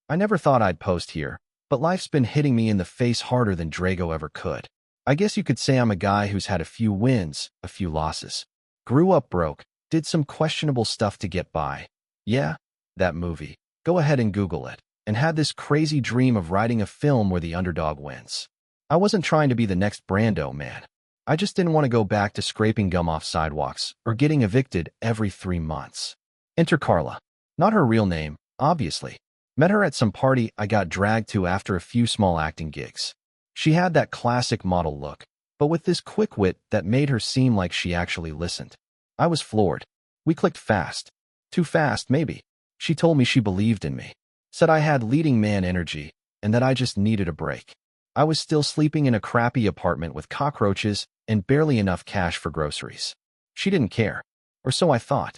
I never thought I'd post here, but life's been hitting me in the face harder than Drago ever could. I guess you could say I'm a guy who's had a few wins, a few losses. Grew up broke, did some questionable stuff to get by. Yeah, that movie. Go ahead and Google it. And had this crazy dream of writing a film where the underdog wins. I wasn't trying to be the next Brando, man. I just didn't want to go back to scraping gum off sidewalks or getting evicted every 3 months. Enter Carla. Not her real name, obviously. Met her at some party I got dragged to after a few small acting gigs. She had that classic model look, but with this quick wit that made her seem like she actually listened. I was floored. We clicked fast. Too fast, maybe. She told me she believed in me. Said I had leading man energy, and that I just needed a break. I was still sleeping in a crappy apartment with cockroaches and barely enough cash for groceries. She didn't care, or so I thought.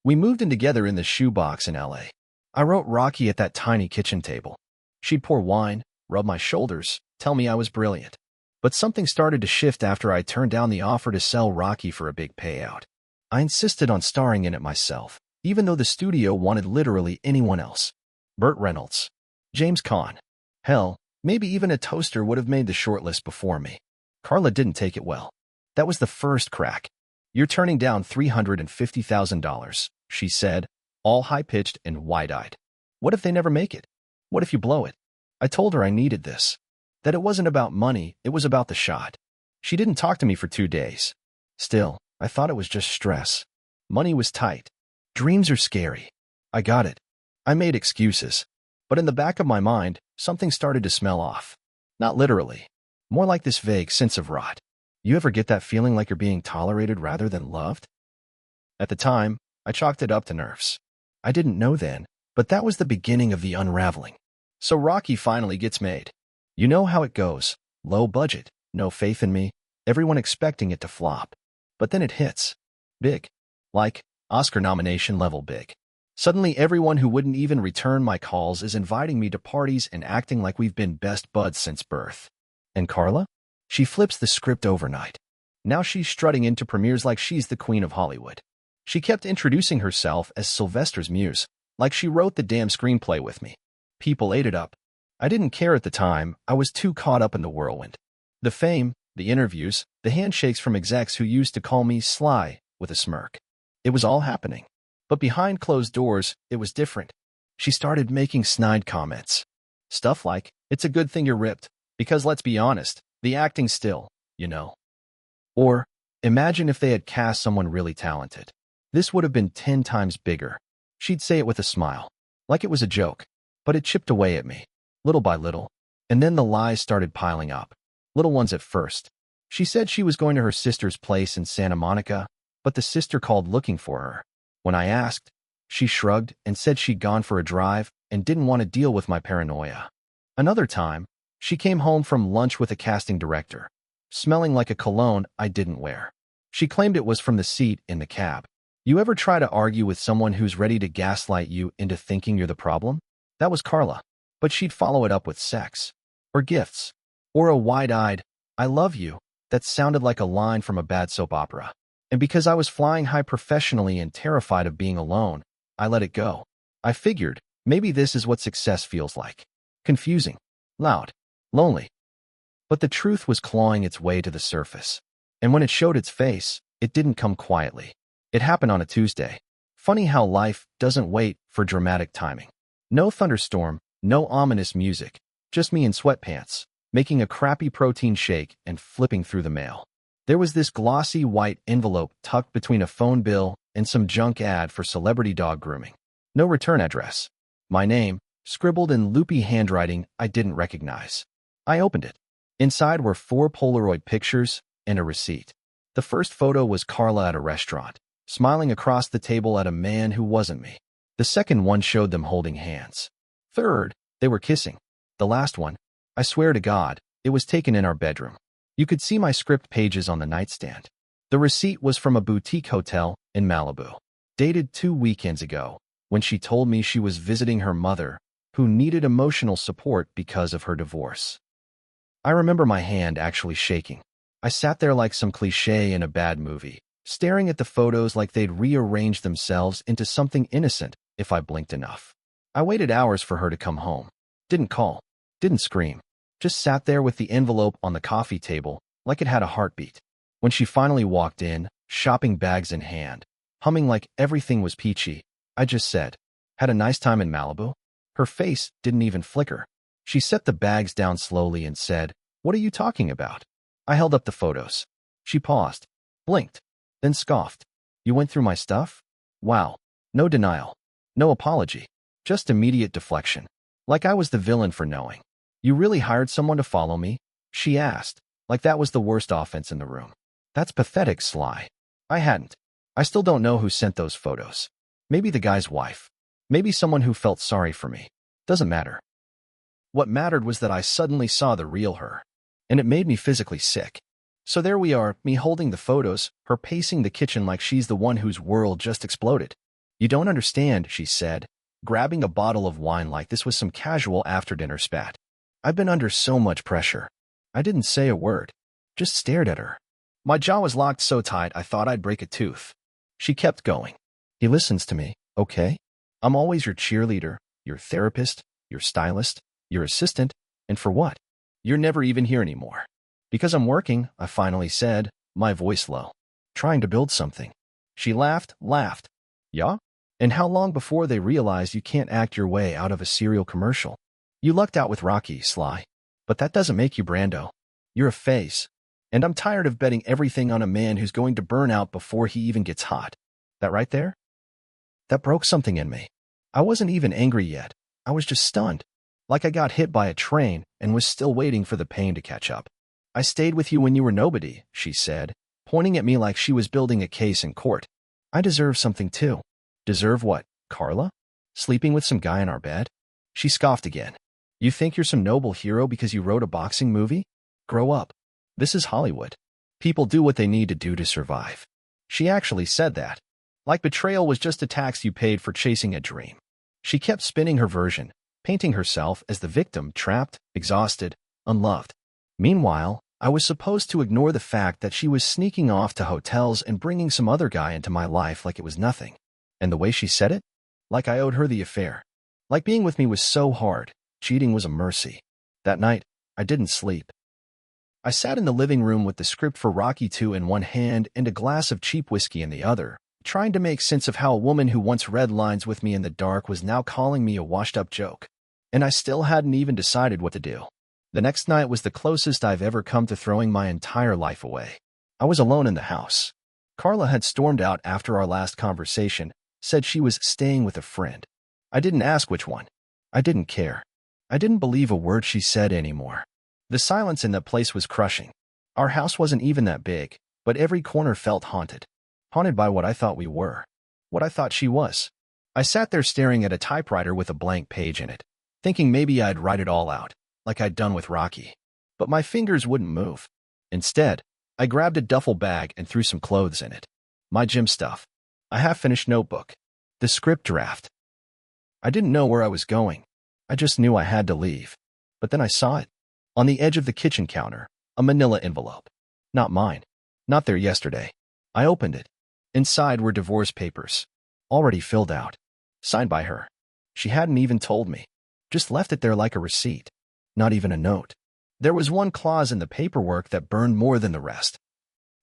We moved in together in the shoebox in LA. I wrote Rocky at that tiny kitchen table. She'd pour wine, rub my shoulders, tell me I was brilliant. But something started to shift after I turned down the offer to sell Rocky for a big payout. I insisted on starring in it myself, even though the studio wanted literally anyone else. Burt Reynolds, James Caan. Hell, maybe even a toaster would have made the shortlist before me. Carla didn't take it well. That was the first crack. You're turning down $350,000, she said, all high-pitched and wide-eyed. What if they never make it? What if you blow it? I told her I needed this. That it wasn't about money, it was about the shot. She didn't talk to me for 2 days. Still, I thought it was just stress. Money was tight. Dreams are scary. I got it. I made excuses. But in the back of my mind, something started to smell off. Not literally. More like this vague sense of rot. You ever get that feeling like you're being tolerated rather than loved? At the time, I chalked it up to nerves. I didn't know then, but that was the beginning of the unraveling. So Rocky finally gets made. You know how it goes. Low budget, no faith in me, everyone expecting it to flop. But then it hits. Big. Like, Oscar nomination level big. Suddenly everyone who wouldn't even return my calls is inviting me to parties and acting like we've been best buds since birth. And Carla? She flips the script overnight. Now she's strutting into premieres like she's the queen of Hollywood. She kept introducing herself as Sylvester's muse, like she wrote the damn screenplay with me. People ate it up. I didn't care at the time, I was too caught up in the whirlwind. The fame, the interviews, the handshakes from execs who used to call me Sly with a smirk. It was all happening. But behind closed doors, it was different. She started making snide comments. Stuff like, it's a good thing you're ripped, because let's be honest, the acting's still, you know. Or, imagine if they had cast someone really talented. This would have been 10 times bigger. She'd say it with a smile, like it was a joke, but it chipped away at me, little by little. And then the lies started piling up. Little ones at first. She said she was going to her sister's place in Santa Monica, but the sister called looking for her. When I asked, she shrugged and said she'd gone for a drive and didn't want to deal with my paranoia. Another time, she came home from lunch with a casting director, smelling like a cologne I didn't wear. She claimed it was from the seat in the cab. You ever try to argue with someone who's ready to gaslight you into thinking you're the problem? That was Carla, but she'd follow it up with sex, or gifts, or a wide-eyed, I love you, that sounded like a line from a bad soap opera. And because I was flying high professionally and terrified of being alone, I let it go. I figured, maybe this is what success feels like. Confusing, loud, lonely. But the truth was clawing its way to the surface. And when it showed its face, it didn't come quietly. It happened on a Tuesday. Funny how life doesn't wait for dramatic timing. No thunderstorm, no ominous music, just me in sweatpants, making a crappy protein shake and flipping through the mail. There was this glossy white envelope tucked between a phone bill and some junk ad for celebrity dog grooming. No return address. My name, scribbled in loopy handwriting I didn't recognize. I opened it. Inside were 4 Polaroid pictures and a receipt. The first photo was Carla at a restaurant, smiling across the table at a man who wasn't me. The second one showed them holding hands. Third, they were kissing. The last one, I swear to God, it was taken in our bedroom. You could see my script pages on the nightstand. The receipt was from a boutique hotel in Malibu, dated 2 weekends ago, when she told me she was visiting her mother, who needed emotional support because of her divorce. I remember my hand actually shaking. I sat there like some cliché in a bad movie, staring at the photos like they'd rearranged themselves into something innocent if I blinked enough. I waited hours for her to come home. Didn't call. Didn't scream. Just sat there with the envelope on the coffee table like it had a heartbeat. When she finally walked in, shopping bags in hand, humming like everything was peachy, I just said, "Had a nice time in Malibu?" Her face didn't even flicker. She set the bags down slowly and said, "What are you talking about?" I held up the photos. She paused, blinked, then scoffed. "You went through my stuff?" Wow. No denial. No apology. Just immediate deflection. Like I was the villain for knowing. "You really hired someone to follow me?" she asked, like that was the worst offense in the room. "That's pathetic, Sly." I hadn't. I still don't know who sent those photos. Maybe the guy's wife. Maybe someone who felt sorry for me. Doesn't matter. What mattered was that I suddenly saw the real her. And it made me physically sick. So there we are, me holding the photos, her pacing the kitchen like she's the one whose world just exploded. "You don't understand," she said, grabbing a bottle of wine like this was some casual after-dinner spat. "I've been under so much pressure." I didn't say a word. Just stared at her. My jaw was locked so tight I thought I'd break a tooth. She kept going. "He listens to me, okay? I'm always your cheerleader, your therapist, your stylist, your assistant, and for what? You're never even here anymore." "Because I'm working," I finally said, my voice low. "Trying to build something." She laughed. "Yeah? And how long before they realized you can't act your way out of a cereal commercial? You lucked out with Rocky, Sly. But that doesn't make you Brando. You're a face. And I'm tired of betting everything on a man who's going to burn out before he even gets hot." That right there? That broke something in me. I wasn't even angry yet. I was just stunned. Like I got hit by a train and was still waiting for the pain to catch up. "I stayed with you when you were nobody," she said, pointing at me like she was building a case in court. "I deserve something too." "Deserve what, Carla? Sleeping with some guy in our bed?" She scoffed again. "You think you're some noble hero because you wrote a boxing movie? Grow up. This is Hollywood. People do what they need to do to survive." She actually said that. Like betrayal was just a tax you paid for chasing a dream. She kept spinning her version, painting herself as the victim, trapped, exhausted, unloved. Meanwhile, I was supposed to ignore the fact that she was sneaking off to hotels and bringing some other guy into my life like it was nothing. And the way she said it? Like I owed her the affair. Like being with me was so hard. Cheating was a mercy. That night, I didn't sleep. I sat in the living room with the script for Rocky II in one hand and a glass of cheap whiskey in the other, trying to make sense of how a woman who once read lines with me in the dark was now calling me a washed-up joke. And I still hadn't even decided what to do. The next night was the closest I've ever come to throwing my entire life away. I was alone in the house. Carla had stormed out after our last conversation, said she was staying with a friend. I didn't ask which one. I didn't care. I didn't believe a word she said anymore. The silence in that place was crushing. Our house wasn't even that big, but every corner felt haunted. Haunted by what I thought we were. What I thought she was. I sat there staring at a typewriter with a blank page in it, thinking maybe I'd write it all out, like I'd done with Rocky. But my fingers wouldn't move. Instead, I grabbed a duffel bag and threw some clothes in it. My gym stuff. A half-finished notebook. The script draft. I didn't know where I was going. I just knew I had to leave. But then I saw it. On the edge of the kitchen counter, a manila envelope. Not mine. Not there yesterday. I opened it. Inside were divorce papers. Already filled out. Signed by her. She hadn't even told me. Just left it there like a receipt. Not even a note. There was one clause in the paperwork that burned more than the rest.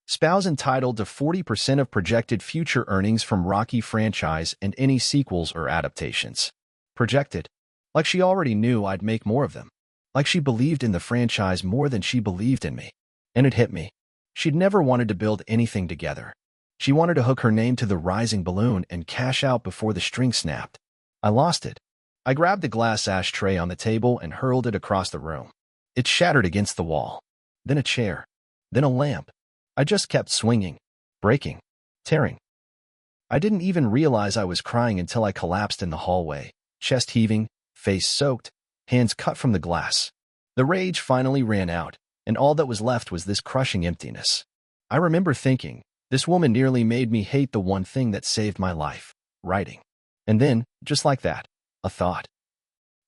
Spouse entitled to 40% of projected future earnings from Rocky franchise and any sequels or adaptations. Projected. Like she already knew I'd make more of them. Like she believed in the franchise more than she believed in me. And it hit me. She'd never wanted to build anything together. She wanted to hook her name to the rising balloon and cash out before the string snapped. I lost it. I grabbed the glass ashtray on the table and hurled it across the room. It shattered against the wall. Then a chair. Then a lamp. I just kept swinging, breaking, tearing. I didn't even realize I was crying until I collapsed in the hallway, chest heaving, face soaked, hands cut from the glass. The rage finally ran out, and all that was left was this crushing emptiness. I remember thinking, this woman nearly made me hate the one thing that saved my life, writing. And then, just like that, a thought.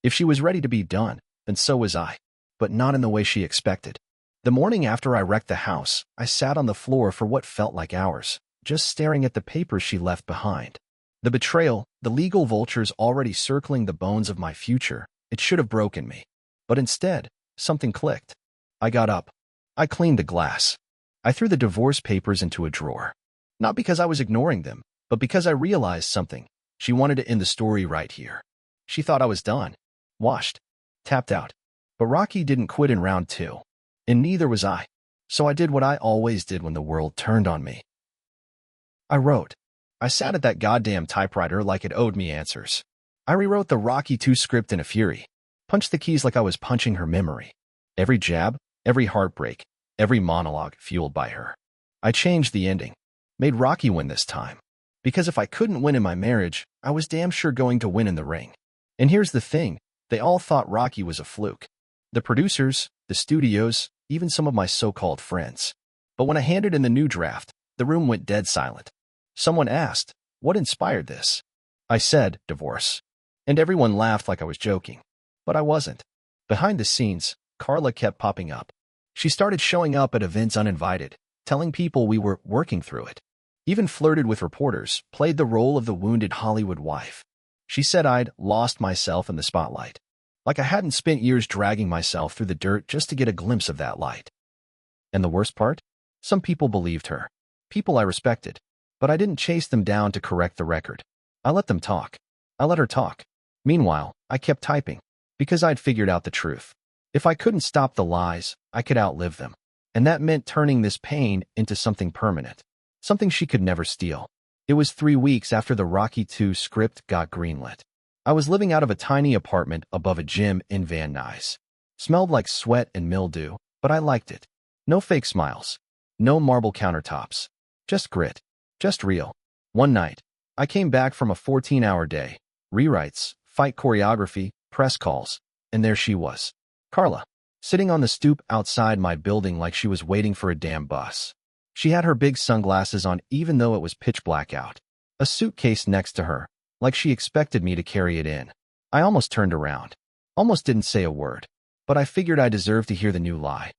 If she was ready to be done, then so was I, but not in the way she expected. The morning after I wrecked the house, I sat on the floor for what felt like hours, just staring at the papers she left behind. The betrayal, the legal vultures already circling the bones of my future, it should have broken me. But instead, something clicked. I got up. I cleaned the glass. I threw the divorce papers into a drawer. Not because I was ignoring them, but because I realized something. She wanted to end the story right here. She thought I was done. Washed. Tapped out. But Rocky didn't quit in round 2. And neither was I. So I did what I always did when the world turned on me. I wrote. I sat at that goddamn typewriter like it owed me answers. I rewrote the Rocky 2 script in a fury. Punched the keys like I was punching her memory. Every jab, every heartbreak, every monologue fueled by her. I changed the ending. Made Rocky win this time. Because if I couldn't win in my marriage, I was damn sure going to win in the ring. And here's the thing, they all thought Rocky was a fluke. The producers, the studios, even some of my so-called friends. But when I handed in the new draft, the room went dead silent. Someone asked, what inspired this? I said, divorce. And everyone laughed like I was joking. But I wasn't. Behind the scenes, Carla kept popping up. She started showing up at events uninvited, telling people we were working through it. Even flirted with reporters, played the role of the wounded Hollywood wife. She said I'd lost myself in the spotlight. Like I hadn't spent years dragging myself through the dirt just to get a glimpse of that light. And the worst part? Some people believed her. People I respected. But I didn't chase them down to correct the record. I let them talk. I let her talk. Meanwhile, I kept typing. Because I'd figured out the truth. If I couldn't stop the lies, I could outlive them. And that meant turning this pain into something permanent. Something she could never steal. It was 3 weeks after the Rocky 2 script got greenlit. I was living out of a tiny apartment above a gym in Van Nuys. Smelled like sweat and mildew, but I liked it. No fake smiles. No marble countertops. Just grit. Just real. One night, I came back from a 14-hour day. Rewrites, fight choreography, press calls. And there she was. Carla. Sitting on the stoop outside my building like she was waiting for a damn bus. She had her big sunglasses on even though it was pitch black out. A suitcase next to her, like she expected me to carry it in. I almost turned around. Almost didn't say a word. But I figured I deserved to hear the new lie.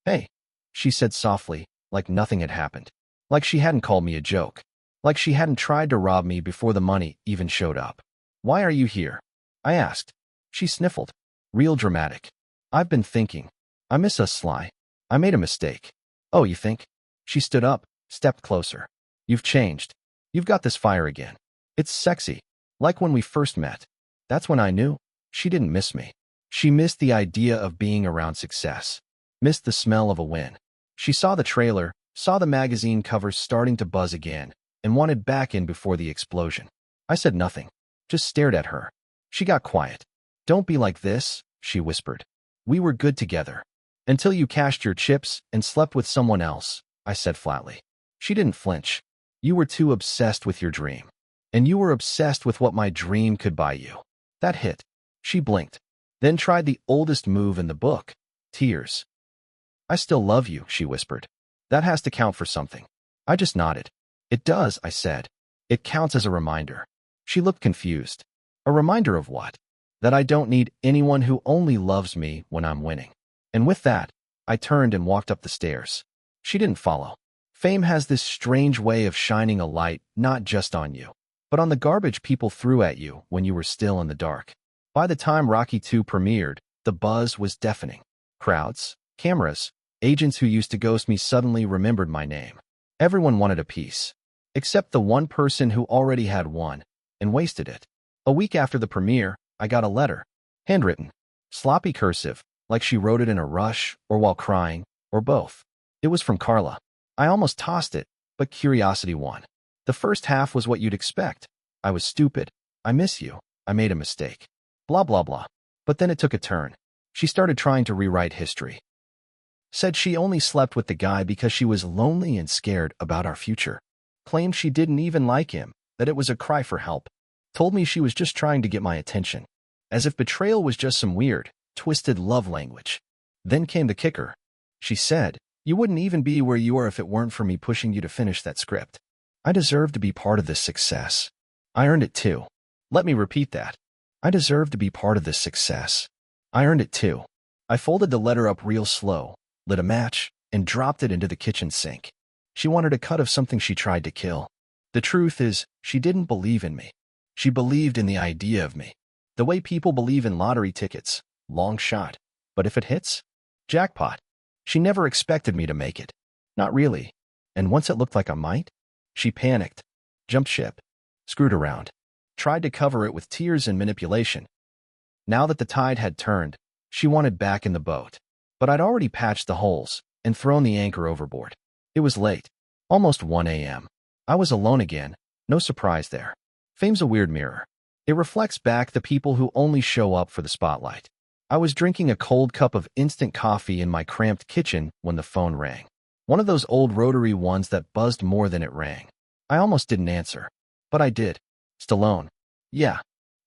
Hey, she said softly, like nothing had happened. Like she hadn't called me a joke. Like she hadn't tried to rob me before the money even showed up. Why are you here? I asked. She sniffled. Real dramatic. I've been thinking. I miss us, Sly. I made a mistake. Oh, you think? She stood up, stepped closer. You've changed. You've got this fire again. It's sexy. Like when we first met. That's when I knew. She didn't miss me. She missed the idea of being around success. Missed the smell of a win. She saw the trailer, saw the magazine covers starting to buzz again, and wanted back in before the explosion. I said nothing. Just stared at her. She got quiet. Don't be like this, she whispered. We were good together. Until you cashed your chips and slept with someone else, I said flatly. She didn't flinch. You were too obsessed with your dream. And you were obsessed with what my dream could buy you. That hit. She blinked. Then tried the oldest move in the book. Tears. I still love you, she whispered. That has to count for something. I just nodded. It does, I said. It counts as a reminder. She looked confused. A reminder of what? That I don't need anyone who only loves me when I'm winning. And with that, I turned and walked up the stairs. She didn't follow. Fame has this strange way of shining a light not just on you, but on the garbage people threw at you when you were still in the dark. By the time Rocky 2 premiered, the buzz was deafening. Crowds, cameras, agents who used to ghost me suddenly remembered my name. Everyone wanted a piece. Except the one person who already had one, and wasted it. A week after the premiere, I got a letter. Handwritten. Sloppy cursive, like she wrote it in a rush, or while crying, or both. It was from Carla. I almost tossed it, but curiosity won. The first half was what you'd expect. I was stupid. I miss you. I made a mistake. Blah, blah, blah. But then it took a turn. She started trying to rewrite history. Said she only slept with the guy because she was lonely and scared about our future. Claimed she didn't even like him, that it was a cry for help. Told me she was just trying to get my attention. As if betrayal was just some weird, twisted love language. Then came the kicker. She said, you wouldn't even be where you are if it weren't for me pushing you to finish that script. I deserve to be part of this success. I earned it too. Let me repeat that. I deserve to be part of this success. I earned it too. I folded the letter up real slow, lit a match, and dropped it into the kitchen sink. She wanted a cut of something she tried to kill. The truth is, she didn't believe in me. She believed in the idea of me. The way people believe in lottery tickets. Long shot. But if it hits? Jackpot. She never expected me to make it. Not really. And once it looked like I might, she panicked, jumped ship, screwed around, tried to cover it with tears and manipulation. Now that the tide had turned, she wanted back in the boat. But I'd already patched the holes and thrown the anchor overboard. It was late, almost 1 a.m. I was alone again, no surprise there. Fame's a weird mirror. It reflects back the people who only show up for the spotlight. I was drinking a cold cup of instant coffee in my cramped kitchen when the phone rang. One of those old rotary ones that buzzed more than it rang. I almost didn't answer, but I did. Stallone. Yeah.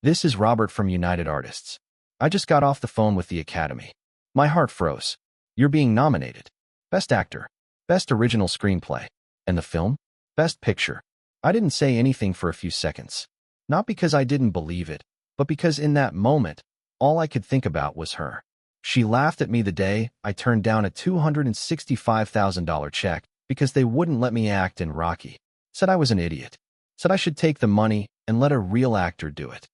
This is Robert from United Artists. I just got off the phone with the Academy. My heart froze. You're being nominated. Best Actor. Best Original Screenplay. And the film? Best Picture. I didn't say anything for a few seconds. Not because I didn't believe it, but because in that moment, all I could think about was her. She laughed at me the day I turned down a $265,000 check because they wouldn't let me act in Rocky. Said I was an idiot. Said I should take the money and let a real actor do it.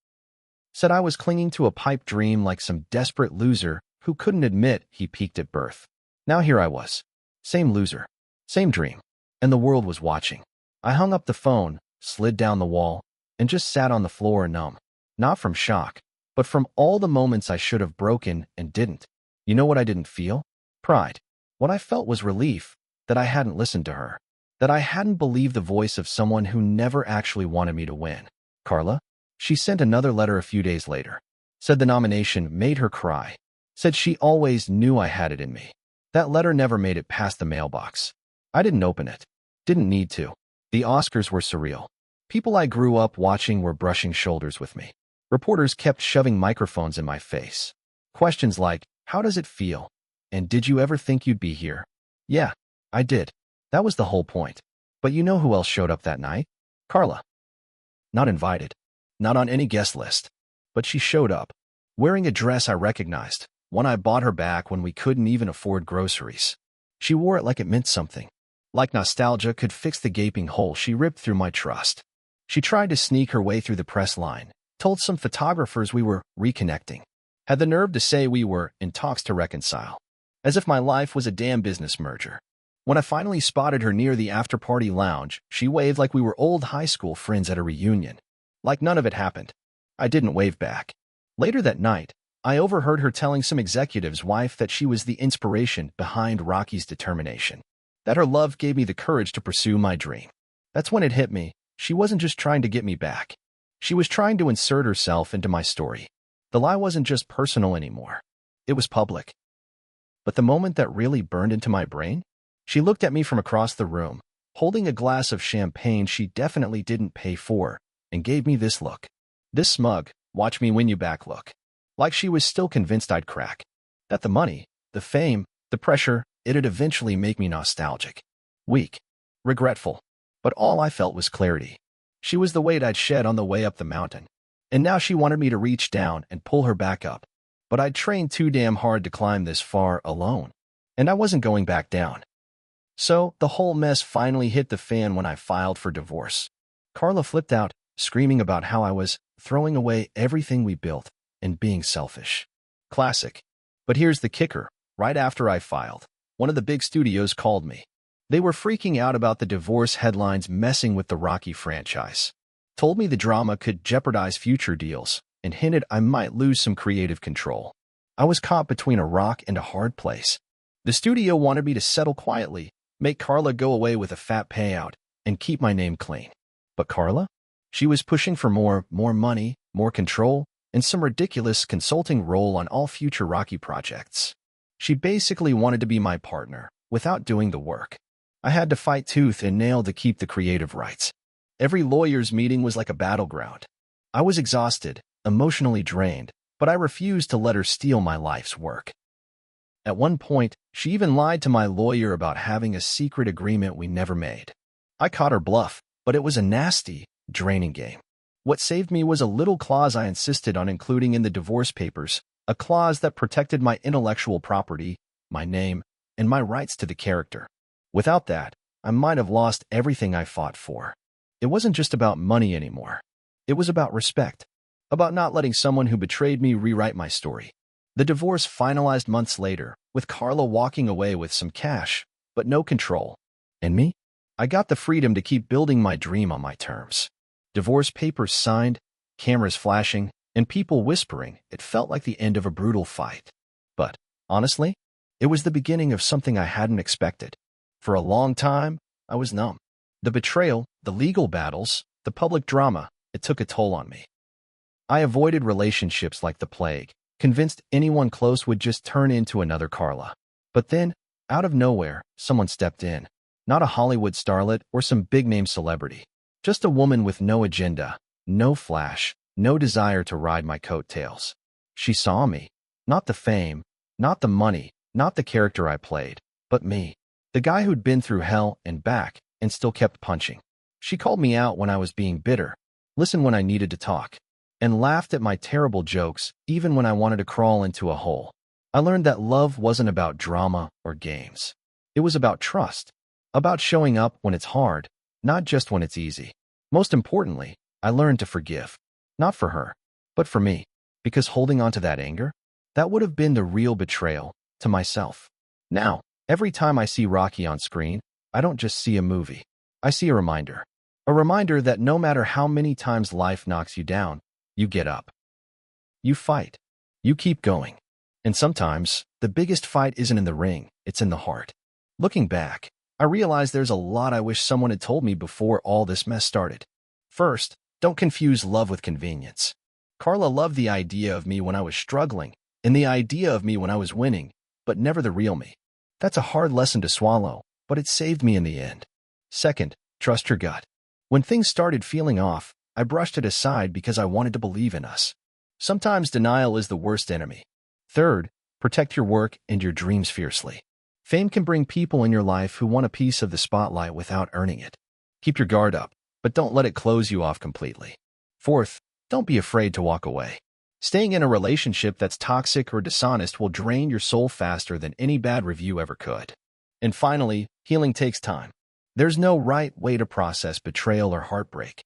Said I was clinging to a pipe dream like some desperate loser who couldn't admit he peaked at birth. Now here I was. Same loser. Same dream. And the world was watching. I hung up the phone, slid down the wall, and just sat on the floor numb. Not from shock, but from all the moments I should have broken and didn't. You know what I didn't feel? Pride. What I felt was relief that I hadn't listened to her, that I hadn't believed the voice of someone who never actually wanted me to win. Carla? She sent another letter a few days later. Said the nomination made her cry. Said she always knew I had it in me. That letter never made it past the mailbox. I didn't open it. Didn't need to. The Oscars were surreal. People I grew up watching were brushing shoulders with me. Reporters kept shoving microphones in my face. Questions like, how does it feel? And did you ever think you'd be here? Yeah, I did. That was the whole point. But you know who else showed up that night? Carla. Not invited. Not on any guest list. But she showed up, wearing a dress I recognized, one I bought her back when we couldn't even afford groceries. She wore it like it meant something. Like nostalgia could fix the gaping hole she ripped through my trust. She tried to sneak her way through the press line. Told some photographers we were reconnecting. Had the nerve to say we were in talks to reconcile. As if my life was a damn business merger. When I finally spotted her near the after-party lounge, she waved like we were old high school friends at a reunion. Like none of it happened. I didn't wave back. Later that night, I overheard her telling some executive's wife that she was the inspiration behind Rocky's determination. That her love gave me the courage to pursue my dream. That's when it hit me. She wasn't just trying to get me back. She was trying to insert herself into my story. The lie wasn't just personal anymore. It was public. But the moment that really burned into my brain, she looked at me from across the room, holding a glass of champagne she definitely didn't pay for, and gave me this look. This smug, watch me win you back look. Like she was still convinced I'd crack. That the money, the fame, the pressure, it'd eventually make me nostalgic. Weak. Regretful. But all I felt was clarity. She was the weight I'd shed on the way up the mountain. And now she wanted me to reach down and pull her back up. But I'd trained too damn hard to climb this far alone. And I wasn't going back down. So, the whole mess finally hit the fan when I filed for divorce. Carla flipped out, screaming about how I was throwing away everything we built and being selfish. Classic. But here's the kicker. Right after I filed, one of the big studios called me. They were freaking out about the divorce headlines messing with the Rocky franchise. Told me the drama could jeopardize future deals and hinted I might lose some creative control. I was caught between a rock and a hard place. The studio wanted me to settle quietly, make Carla go away with a fat payout, and keep my name clean. But Carla? She was pushing for more money, more control, and some ridiculous consulting role on all future Rocky projects. She basically wanted to be my partner, without doing the work. I had to fight tooth and nail to keep the creative rights. Every lawyer's meeting was like a battleground. I was exhausted, emotionally drained, but I refused to let her steal my life's work. At one point, she even lied to my lawyer about having a secret agreement we never made. I caught her bluff, but it was a nasty, draining game. What saved me was a little clause I insisted on including in the divorce papers, a clause that protected my intellectual property, my name, and my rights to the character. Without that, I might have lost everything I fought for. It wasn't just about money anymore. It was about respect, about not letting someone who betrayed me rewrite my story. The divorce finalized months later, with Carla walking away with some cash, but no control. And me? I got the freedom to keep building my dream on my terms. Divorce papers signed, cameras flashing, and people whispering. It felt like the end of a brutal fight. But, honestly, it was the beginning of something I hadn't expected. For a long time, I was numb. The betrayal, the legal battles, the public drama, it took a toll on me. I avoided relationships like the plague, convinced anyone close would just turn into another Carla. But then, out of nowhere, someone stepped in. Not a Hollywood starlet or some big-name celebrity. Just a woman with no agenda, no flash, no desire to ride my coattails. She saw me. Not the fame, not the money, not the character I played, but me. The guy who'd been through hell and back and still kept punching. She called me out when I was being bitter, listened when I needed to talk, and laughed at my terrible jokes even when I wanted to crawl into a hole. I learned that love wasn't about drama or games. It was about trust, about showing up when it's hard, not just when it's easy. Most importantly, I learned to forgive. Not for her, but for me. Because holding on to that anger, that would have been the real betrayal to myself. Now, every time I see Rocky on screen, I don't just see a movie. I see a reminder. A reminder that no matter how many times life knocks you down, you get up. You fight. You keep going. And sometimes, the biggest fight isn't in the ring, it's in the heart. Looking back, I realize there's a lot I wish someone had told me before all this mess started. First, don't confuse love with convenience. Carla loved the idea of me when I was struggling, and the idea of me when I was winning, but never the real me. That's a hard lesson to swallow, but it saved me in the end. Second, trust your gut. When things started feeling off, I brushed it aside because I wanted to believe in us. Sometimes denial is the worst enemy. Third, protect your work and your dreams fiercely. Fame can bring people in your life who want a piece of the spotlight without earning it. Keep your guard up, but don't let it close you off completely. Fourth, don't be afraid to walk away. Staying in a relationship that's toxic or dishonest will drain your soul faster than any bad review ever could. And finally, healing takes time. There's no right way to process betrayal or heartbreak.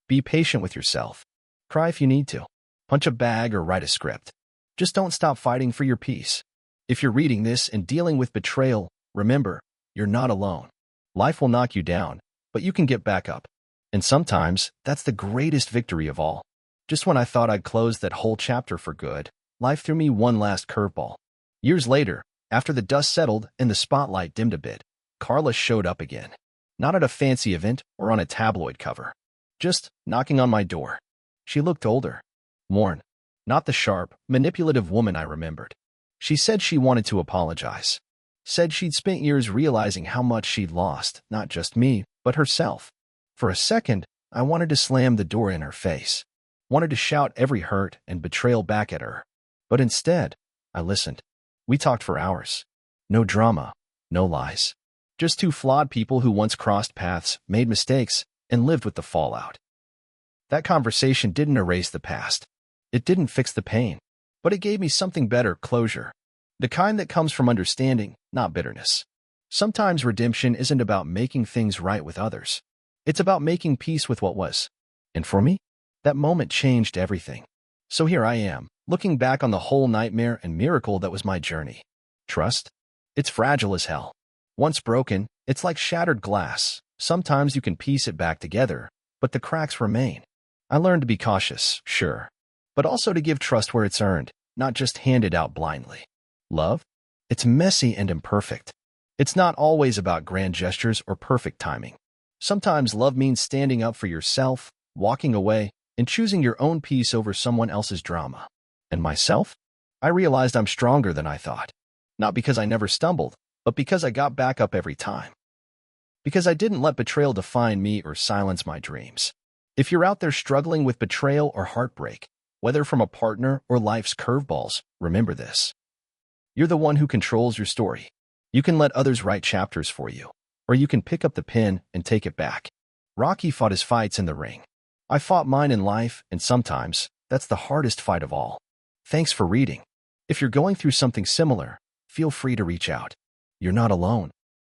Be patient with yourself. Cry if you need to. Punch a bag or write a script. Just don't stop fighting for your peace. If you're reading this and dealing with betrayal, remember, you're not alone. Life will knock you down, but you can get back up. And sometimes, that's the greatest victory of all. Just when I thought I'd closed that whole chapter for good, life threw me one last curveball. Years later, after the dust settled and the spotlight dimmed a bit, Carla showed up again. Not at a fancy event or on a tabloid cover. Just knocking on my door. She looked older. Worn. Not the sharp, manipulative woman I remembered. She said she wanted to apologize. Said she'd spent years realizing how much she'd lost, not just me, but herself. For a second, I wanted to slam the door in her face. Wanted to shout every hurt and betrayal back at her. But instead, I listened. We talked for hours. No drama, no lies. Just two flawed people who once crossed paths, made mistakes, and lived with the fallout. That conversation didn't erase the past. It didn't fix the pain. But it gave me something better, closure. The kind that comes from understanding, not bitterness. Sometimes redemption isn't about making things right with others. It's about making peace with what was. And for me, that moment changed everything. So here I am, looking back on the whole nightmare and miracle that was my journey. Trust? It's fragile as hell. Once broken, it's like shattered glass. Sometimes you can piece it back together, but the cracks remain. I learned to be cautious, sure, but also to give trust where it's earned, not just handed out blindly. Love? It's messy and imperfect. It's not always about grand gestures or perfect timing. Sometimes love means standing up for yourself, walking away, and choosing your own peace over someone else's drama. And myself? I realized I'm stronger than I thought. Not because I never stumbled, but because I got back up every time. Because I didn't let betrayal define me or silence my dreams. If you're out there struggling with betrayal or heartbreak, whether from a partner or life's curveballs, remember this. You're the one who controls your story. You can let others write chapters for you, or you can pick up the pen and take it back. Rocky fought his fights in the ring. I fought mine in life, and sometimes, that's the hardest fight of all. Thanks for reading. If you're going through something similar, feel free to reach out. You're not alone.